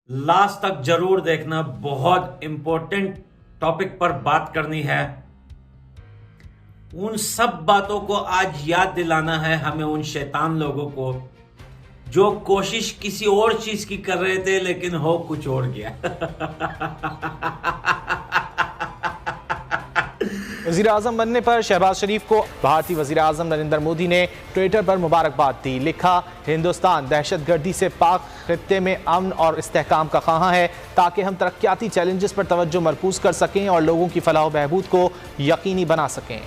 Last तक जरूर देखना, बहुत इंपॉर्टेंट टॉपिक पर बात करनी है। उन सब बातों को आज याद दिलाना है हमें उन शैतान लोगों को जो कोशिश किसी और चीज की कर रहे थे लेकिन हो कुछ और गया। वज़ीर आज़म बनने पर शहबाज शरीफ को भारतीय वज़ीर आज़म नरेंद्र मोदी ने ट्विटर पर मुबारकबाद दी। लिखा, हिंदुस्तान दहशतगर्दी से पाक खित्ते में अमन और इस्तेहकाम का ख़्वाह है ताकि हम तरक्याती चैलेंजेस पर तवज्जो मरकूज़ कर सकें और लोगों की फलाह व बहबूद को यकीनी बना सकें।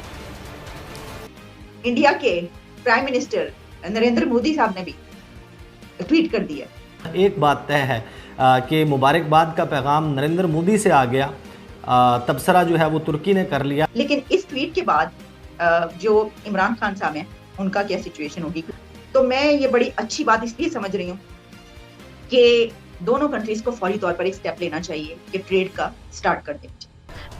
इंडिया के प्राइम मिनिस्टर नरेंद्र मोदी साहब ने भी ट्वीट कर दिया। एक बात तय है कि मुबारकबाद का पैगाम नरेंद्र मोदी से आ गया, तबसरा जो है वो तुर्की ने कर लिया। लेकिन इस ट्वीट के बाद जो इमरान खान साहब हैं उनका क्या सिचुएशन होगी, तो मैं ये बड़ी अच्छी बात इसलिए समझ रही हूँ कि दोनों कंट्रीज को फौरी तौर पर एक स्टेप लेना चाहिए कि ट्रेड का स्टार्ट कर दें।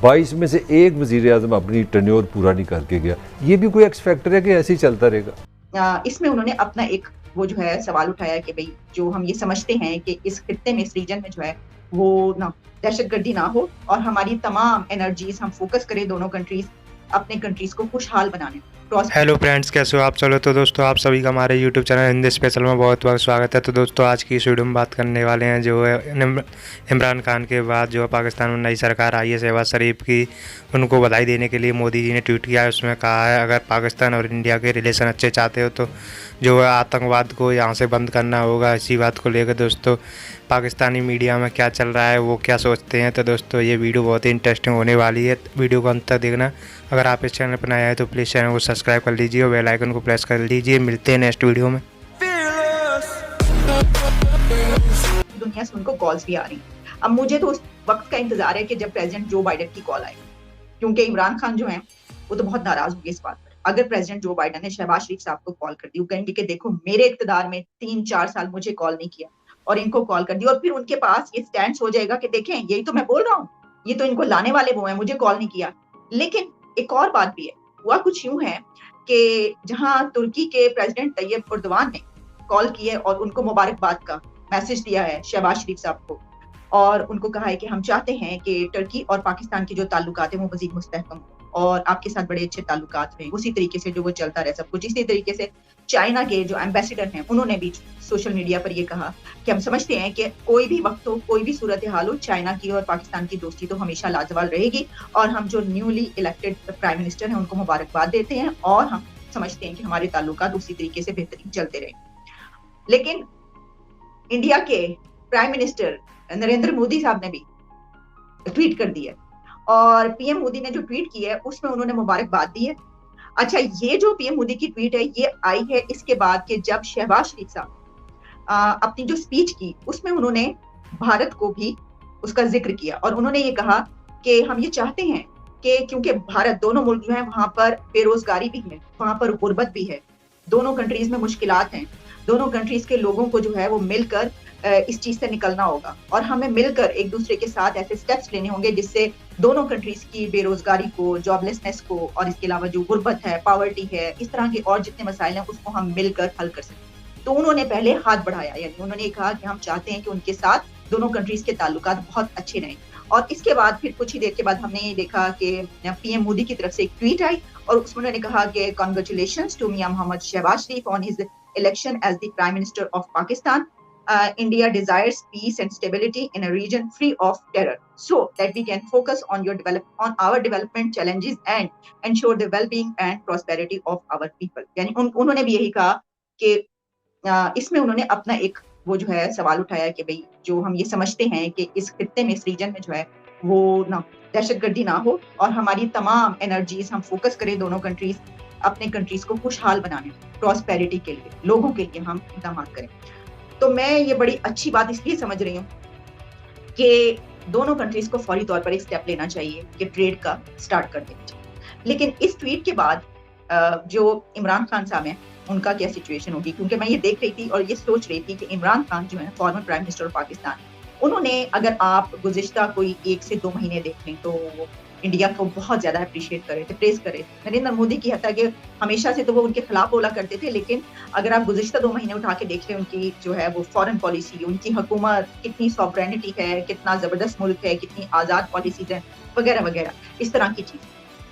22 में से एक वजीर आज़म अपनी टेन्योर पूरा नहीं करके गया, ये भी कोई एक्स फैक्टर है कि ऐसे ही चलता रहेगा? इसमें उन्होंने अपना एक वो जो है सवाल उठाया कि भाई जो हम ये समझते हैं कि इस खित्ते में, इस रीजन में जो है वो ना दहशतगर्दी ना हो और हमारी तमाम एनर्जीज हम फोकस करें दोनों कंट्रीज अपने कंट्रीज को खुशहाल बनाने। हेलो फ्रेंड्स, कैसे हो आप? चलो तो दोस्तों, आप सभी का हमारे यूट्यूब चैनल हिंदी स्पेशल में बहुत बहुत स्वागत है। तो दोस्तों, आज की इस वीडियो में बात करने वाले हैं जो है इमरान खान के बाद जो है पाकिस्तान में नई सरकार आई है शहबाज शरीफ की, उनको बधाई देने के लिए मोदी जी ने ट्वीट किया है। उसमें कहा है अगर पाकिस्तान और इंडिया के रिलेशन अच्छे चाहते हो तो जो है आतंकवाद को यहाँ से बंद करना होगा। इसी बात को लेकर दोस्तों पाकिस्तानी मीडिया में क्या चल रहा है, वो क्या सोचते हैं। तो दोस्तों ये वीडियो बहुत ही इंटरेस्टिंग होने वाली है, वीडियो को अंत तक देखना। अगर आप इस चैनल पर नए आए तो प्लीज़ चैनल को सब्सक्राइब कर लीजिए और बेल आइकन को प्रेस कर लीजिए। मिलते हैं नेक्स्ट वीडियो में। दुनिया से उनको कॉल्स भी आ रही हैं। अब मुझे तो उस वक्त का इंतजार है कि जब प्रेसिडेंट जो बाइडन की कॉल आए, क्योंकि इमरान खान जो है वो तो बहुत नाराज होंगे इस बात पर। अगर प्रेसिडेंट जो बाइडन ने शहबाज शरीफ साहब को कॉल कर दी, वो कहेंगे कि देखो मेरे इक़्तिदार में 3-4 साल मुझे कॉल नहीं किया और इनको कॉल कर दी, और फिर उनके पास ये स्टैंड हो जाएगा कि देखें यही तो मैं बोल रहा हूँ, ये तो इनको लाने वाले वो हैं, मुझे कॉल नहीं किया। लेकिन एक और बात भी है, हुआ कुछ यूं है कि जहां तुर्की के प्रेसिडेंट तैयब एर्दोगान ने कॉल की है और उनको मुबारकबाद का मैसेज दिया है शहबाज शरीफ साहब को, और उनको कहा है कि हम चाहते हैं कि टर्की और पाकिस्तान के जो ताल्लुकात हैं वो मजीद मुस्तहकम हो और आपके साथ बड़े अच्छे ताल्लुकात हैं, उसी तरीके से जो वो चलता रहे सब कुछ। इसी तरीके से चाइना के जो एम्बेसडर हैं उन्होंने भी सोशल मीडिया पर ये कहा कि हम समझते हैं कि कोई भी वक्त हो, कोई भी सूरत हाल हो, चाइना की और पाकिस्तान की दोस्ती तो हमेशा लाजवाब रहेगी, और हम जो न्यूली इलेक्टेड प्राइम मिनिस्टर हैं उनको मुबारकबाद देते हैं और हम समझते हैं कि हमारे ताल्लुकात उसी तरीके से बेहतरीन चलते रहे। लेकिन इंडिया के प्राइम मिनिस्टर नरेंद्र मोदी साहब ने भी ट्वीट कर दिया, और पीएम मोदी ने जो ट्वीट की है उसमें उन्होंने मुबारकबाद दी है। अच्छा, ये जो पीएम मोदी की ट्वीट है ये आई है इसके बाद कि जब शहबाज शरीफ साहब अपनी जो स्पीच की उसमें उन्होंने भारत को भी उसका जिक्र किया, और उन्होंने ये कहा कि हम ये चाहते हैं कि क्योंकि भारत, दोनों मुल्क जो है वहां पर बेरोजगारी भी है, वहां पर गुर्बत भी है, दोनों कंट्रीज में मुश्किलात हैं, दोनों कंट्रीज के लोगों को जो है वो मिलकर इस चीज से निकलना होगा, और हमें मिलकर एक दूसरे के साथ ऐसे स्टेप्स लेने होंगे जिससे दोनों कंट्रीज की बेरोजगारी को, जॉबलेसनेस को, और इसके अलावा जो गुर्बत है, पावर्टी है, इस तरह के और जितने मसाइल हैं उसको हम मिलकर हल कर सकें। तो उन्होंने पहले हाथ बढ़ाया, यानी उन्होंने कहा कि हम चाहते हैं कि उनके साथ दोनों कंट्रीज के ताल्लुकात बहुत अच्छे रहें। और इसके बाद फिर कुछ ही देर के बाद हमने ये देखा कि पीएम मोदी की तरफ से एक ट्वीट आई और उसमें उन्होंने कहा कि congratulations to Mian Mohammad Shahbaz Sharif on his election as the prime minister of Pakistan. India desires peace and stability in a region free of terror, so that we can focus on our development challenges and ensure the well-being and prosperity of our people. यानी उन्होंने भी यही कहा कि इसमें उन्होंने अपना एक वो जो है सवाल उठाया कि भाई जो हम ये समझते हैं कि इस खित्ते में, इस रीजन में जो है वो ना दहशतगर्दी ना हो और हमारी तमाम एनर्जीज हम फोकस करें दोनों कंट्रीज अपने कंट्रीज को खुशहाल बनाने, प्रॉस्पेरिटी के लिए, लोगों के लिए हम इक़दाम करें। तो मैं ये बड़ी अच्छी बात इसलिए समझ रही हूँ कि दोनों कंट्रीज को फौरी तौर पर एक स्टेप लेना चाहिए कि ट्रेड का स्टार्ट कर देना चाहिए। लेकिन इस ट्वीट के बाद जो इमरान खान साहब हैं उनका क्या सिचुएशन होगी, क्योंकि मैं ये देख रही थी और ये सोच रही थी कि इमरान खान जो है former prime minister of Pakistan, उन्होंने, अगर आप गुज़िश्ता कोई 1 से 2 महीने देख लें तो इंडिया को बहुत ज्यादा अप्रिशिएट कर रहे थे, प्रेज कर रहे थे। नरेंद्र मोदी की हत्या के हमेशा से तो वो उनके खिलाफ बोला करते थे, लेकिन अगर आप गुज़िश्ता 2 महीने उठा के देख लें उनकी जो है वो फॉरेन पॉलिसी, उनकी हुकूमत कितनी सॉवरेनिटी है, कितना जबरदस्त मुल्क है, कितनी आजाद पॉलिसीज हैं वगैरह वगैरह, इस तरह की चीज।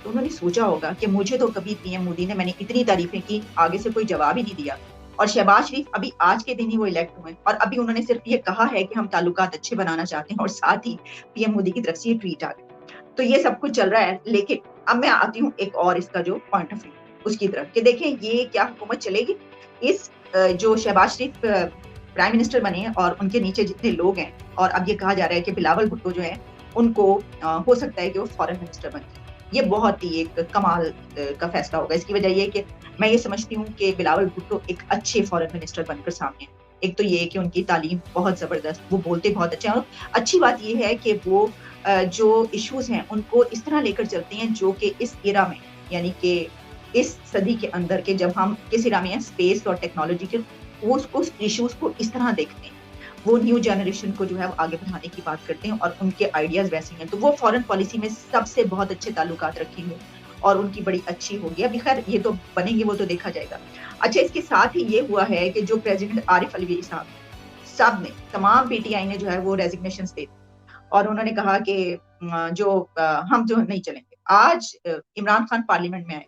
तो उन्होंने सोचा होगा कि मुझे तो कभी पीएम मोदी ने, मैंने इतनी तारीफें की, आगे से कोई जवाब ही नहीं दिया। और शहबाज शरीफ अभी आज के दिन ही वो इलेक्ट हुए और अभी उन्होंने सिर्फ ये कहा है कि हम ताल्लुकात अच्छे बनाना चाहते हैं, और साथ ही पीएम मोदी की तरफ से ये ट्वीट आ गया। तो ये सब कुछ चल रहा है, लेकिन अब मैं आती हूँ एक और इसका जो पॉइंट ऑफ व्यू उसकी तरफ कि देखें ये क्या हुकूमत चलेगी। इस जो शहबाज शरीफ प्राइम मिनिस्टर बने और उनके नीचे जितने लोग हैं, और अब ये कहा जा रहा है कि बिलावल भुट्टो जो है उनको हो सकता है कि वो फॉरेन मिनिस्टर बन जाए। ये बहुत ही एक कमाल का फैसला होगा। इसकी वजह ये है कि मैं ये समझती हूँ कि बिलावल भुट्टो एक अच्छे फॉरेन मिनिस्टर बनकर सामने हैं। एक तो ये है कि उनकी तालीम बहुत जबरदस्त, वो बोलते बहुत अच्छे हैं, और अच्छी बात ये है कि वो जो इश्यूज हैं उनको इस तरह लेकर चलते हैं जो कि इस एरा में, यानी कि इस सदी के अंदर के जब हम किस एरा में हैं स्पेस और टेक्नोलॉजी के, वो उस इश्यूज को इस तरह देखते हैं। वो न्यू जनरेशन को जो है आगे बढ़ाने की बात करते हैं और उनके आइडियाज वैसे हैं। तो वो फॉरेन पॉलिसी में सबसे बहुत अच्छे ताल्लुकात रखेंगे और उनकी बड़ी अच्छी होगी। अभी खैर ये तो बनेंगे, वो तो देखा जाएगा। अच्छा, इसके साथ ही ये हुआ है कि जो प्रेसिडेंट आरिफ अलवी साहब सब ने, तमाम पीटीआई ने जो है वो रेजिग्नेशन दे दी और उन्होंने कहा कि हम जो नहीं चलेंगे। आज इमरान खान पार्लियामेंट में आए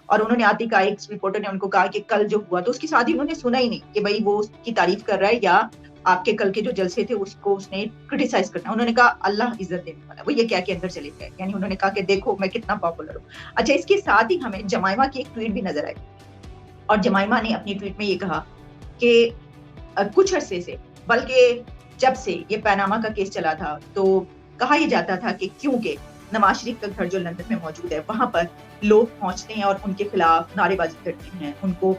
और उन्होंने आती कहा, एक रिपोर्टर ने उनको कहा कि कल जो हुआ, तो उसकी साथ ही उन्होंने सुना ही नहीं कि भाई वो उसकी तारीफ कर रहा है या आपके कल के जो जलसे थे उसको उसने क्रिटिसाइज करना। उन्होंने कहा अल्लाह इज्जत देने वाला, वो ये क्या के अंदर चले गए, यानी उन्होंने कहा कि देखो मैं कितना पॉपुलर हूँ। अच्छा, इसके साथ ही हमें जमाइमा की एक ट्वीट भी नजर आई और जमाइमा ने अपनी ट्वीट में ये कहा कि कुछ अरसे से, बल्कि जब से ये पैनामा का केस चला था, तो कहा यह जाता था कि क्योंकि नवाज शरीफ का घर जो लंदन में मौजूद है वहां पर लोग पहुंचते हैं और उनके खिलाफ नारेबाजी करते हैं उनको।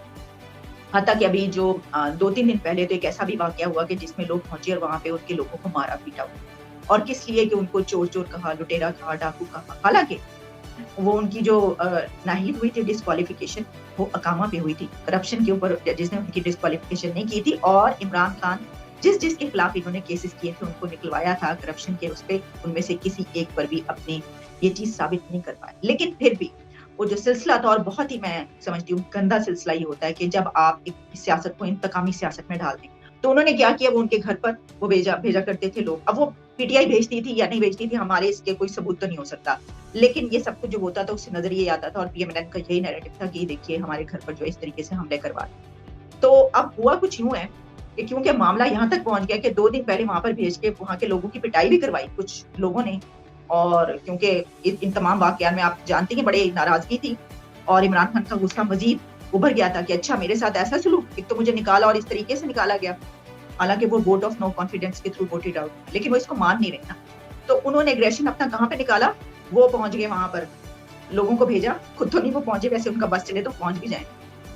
हत्या कि अभी जो 2-3 दिन पहले तो एक ऐसा भी वाकया हुआ कि जिसमें लोग पहुंचे और वहां पे उनके लोगों को मारा पीटा हुआ, और किस लिए कि उनको चोर चोर कहा, लुटेरा कहा, डाकू कहा। हालांकि वो उनकी जो नाहीद हुई थी डिस्क्वालिफिकेशन, वो अकामा पे हुई थी, करप्शन के ऊपर जिसने उनकी डिस्क्वालिफिकेशन नहीं की थी, और इमरान खान जिसके खिलाफ इन्होंने केसेस किए थे उनको निकलवाया था करप्शन के उस पे, उनमें से किसी एक पर भी अपने ये चीज साबित नहीं कर पाए। लेकिन फिर भी वो जो सिलसिला था, और बहुत ही मैं समझती हूँ गंदा सिलसिला ये होता है कि जब आप एक सियासत को इंतकामी सियासत में डाल दें, तो उन्होंने क्या किया, वो उनके घर पर वो भेजा करते थे लोग। अब वो पीटीआई भेजती थी या नहीं भेजती थी, हमारे इसके कोई सबूत तो नहीं हो सकता, लेकिन ये सब कुछ जो होता था उससे नजर ये आता था, और पीएमएलएन का यही नैरेटिव था कि देखिए हमारे घर पर जो इस तरीके से हमले करवा। तो अब हुआ कुछ यूं है कि क्योंकि मामला यहाँ तक पहुंच गया कि 2 दिन पहले वहां पर भेज के वहां के लोगों की पिटाई भी करवाई कुछ लोगों ने, और क्योंकि इन तमाम वाकयात में आप जानते हैं बड़े नाराजगी थी और इमरान खान का गुस्सा मजीद उभर गया था कि अच्छा मेरे साथ ऐसा सलूक, एक तो मुझे निकाला और इस तरीके से निकाला गया। हालांकि वो वोट ऑफ नो कॉन्फिडेंस के थ्रू वोटेड आउट, लेकिन वो इसको मान नहीं रहे ना। तो उन्होंने एग्रेशन अपना कहाँ पे निकाला, वो पहुंच गए वहां पर, लोगों को भेजा, खुद तो नहीं वो पहुंचे, वैसे उनका बस चले तो पहुंच भी जाए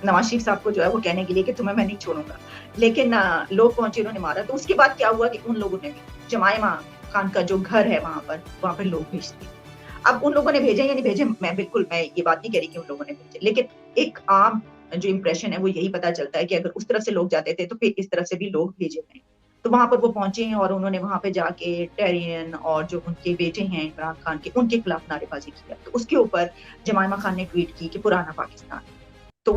नवाज शरीफ साहब को जो है वो कहने के लिए कि तुम्हें मैं नहीं छोड़ूंगा, लेकिन लोग पहुंचे, उन्होंने मारा। तो उसके बाद क्या हुआ कि उन लोगों ने भी जमाइमा खान का जो घर है वहां पर लोग भेजते। अब उन लोगों ने भेजे या नहीं भेजे, मैं ये बात नहीं कह रही कि उन लोगों ने भेजे, लेकिन एक आम जो इंप्रेशन है वो यही पता चलता है कि अगर उस तरफ से लोग जाते थे तो फिर इस तरफ से भी लोग भेजे गए। तो वहां पर वो पहुंचे हैं और उन्होंने वहां पे जाके टेरियन और जो उनके बेटे हैं इमरान खान के, उनके खिलाफ नारेबाजी किया। तो उसके ऊपर जमाइमा खान ने ट्वीट की कि पुराना पाकिस्तान। तो